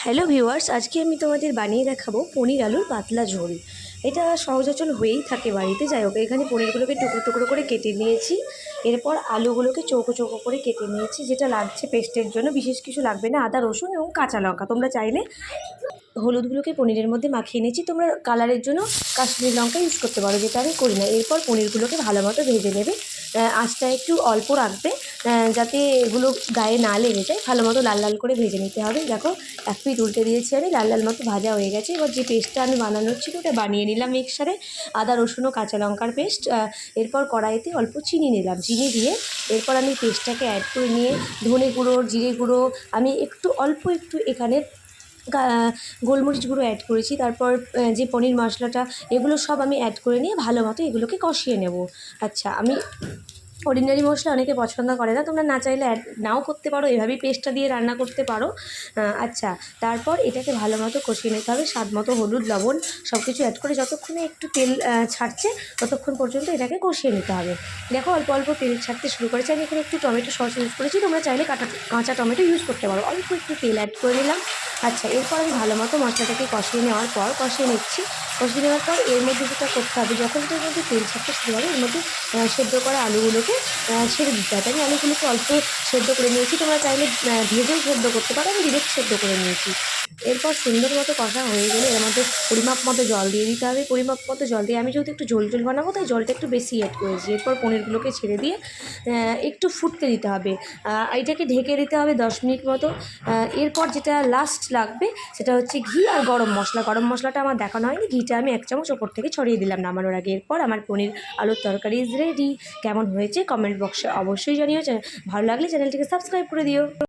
Hello viewers, আজকে আমি তোমাদের বানিয়ে দেখাবো পনির আলুর পাতলা ঝোল। এটা সহজাচল হয়েই থাকে বাড়িতে। যাই হোক, এখানে পনিরগুলোকে টুকরো টুকরো করে কেটে নিয়েছি। এরপর আলুগুলোকে চৌকো চৌকো করে কেটে নিয়েছি। যেটা লাগছে পেস্টের জন্য বিশেষ কিছু লাগবে না, আদা রসুন এবং কাঁচা লঙ্কা। তোমরা চাইলে হলুদগুলোকে পনিরের মধ্যে মাখিয়ে নিয়েছি। তোমরা কালারের জন্য কাশ্মীরি লঙ্কা ইউজ করতে পারো, যেটা আমি করি না। এরপর পনিরগুলোকে ভালো মতো ভেজে নেবে। আঁচটা একটু অল্প রাখবে, যাতে এগুলো গায়ে না লেগে যায়। ভালো মতো লাল লাল করে ভেজে নিতে হবে। দেখো, এক পিঠ উল্টে দিয়েছি আমি, লাল লাল মতো ভাজা হয়ে গেছে। এবার যে পেস্টটা আমি বানানোর ছিল ওটা বানিয়ে নিলাম মিক্সারে, আদা রসুন ও কাঁচা লঙ্কার পেস্ট। এরপর কড়াইতে অল্প চিনি নিলাম, চিনি দিয়ে এরপর আমি পেস্টটাকে অ্যাড করে নিয়ে ধনে গুঁড়ো, জিরে গুঁড়ো, আমি অল্প একটু এখানে গোলমরিচ গুঁড়ো অ্যাড করেছি। তারপর যে পনির মশলাটা, এগুলো সব আমি অ্যাড করে নিয়ে ভালো মতো এগুলোকে কষিয়ে নেব। আচ্ছা, আমি অর্ডিনারি মশলা অনেকে পছন্দ করে না, তোমরা না চাইলে অ্যাড নাও করতে পারো, এভাবেই পেস্টটা দিয়ে রান্না করতে পারো। আচ্ছা, তারপর এটাকে ভালো মতো কষিয়ে নিতে হবে। স্বাদ মতো হলুদ, লবণ সব কিছু অ্যাড করে যতক্ষণে একটু তেল ছাড়ছে ততক্ষণ পর্যন্ত এটাকে কষিয়ে নিতে হবে। দেখো, অল্প অল্প তেল ছাড়তে শুরু করেছে। আমি এখানে একটু টমেটো সস ইউজ করেছি, তোমরা চাইলে কাঁচা টমেটো ইউজ করতে পারো। অল্প একটু তেল অ্যাড করে নিলাম। আচ্ছা, এরপর আমি ভালো মতো মশলাটাকে কষিয়ে নেওয়ার পর কষিয়ে নেওয়ার পর এর মধ্যে যেটা করতে হবে, যখন এর মধ্যে তেল ছাড়তে শুরু হবে, এর মধ্যে সেদ্ধ করা আলুগুলোকে ছেড়ে দিতে হবে। আমি আলুগুলোকে অল্প সেদ্ধ করে নিয়েছি, তোমরা চাইলে ভেজেও সেদ্ধ করতে পারো, আমি ডিরেক্ট সেদ্ধ করে নিয়েছি। এরপর সুন্দর মতো কষা হয়ে গেলে এর মধ্যে পরিমাপ মতো জল দিয়ে দিতে হবে। পরিমাপ মতো জল দিয়ে, আমি যেহেতু একটু ঝোল ঝোল বানাবো তাই জলটা একটু বেশি অ্যাড করেছি। এরপর পনিরগুলোকে ছেড়ে দিয়ে একটু ফুটতে দিতে হবে। এটাকে ঢেকে দিতে হবে 10 মিনিট মতো। এরপর যেটা লাস্ট লাগবে সেটা হচ্ছে ঘি আর গরম মশলা। গরম মশলাটা আমার দেখানো হয়নি, ঘিটা আমি 1 চামচ ওপর থেকে ছড়িয়ে দিলাম নামানোর আগে। এরপর আমার পনির আলুর তরকারি ইজ রেডি। কেমন হয়েছে কমেন্ট বক্সে অবশ্যই জানিও। ভালো লাগলে চ্যানেলটিকে সাবস্ক্রাইব করে দিও।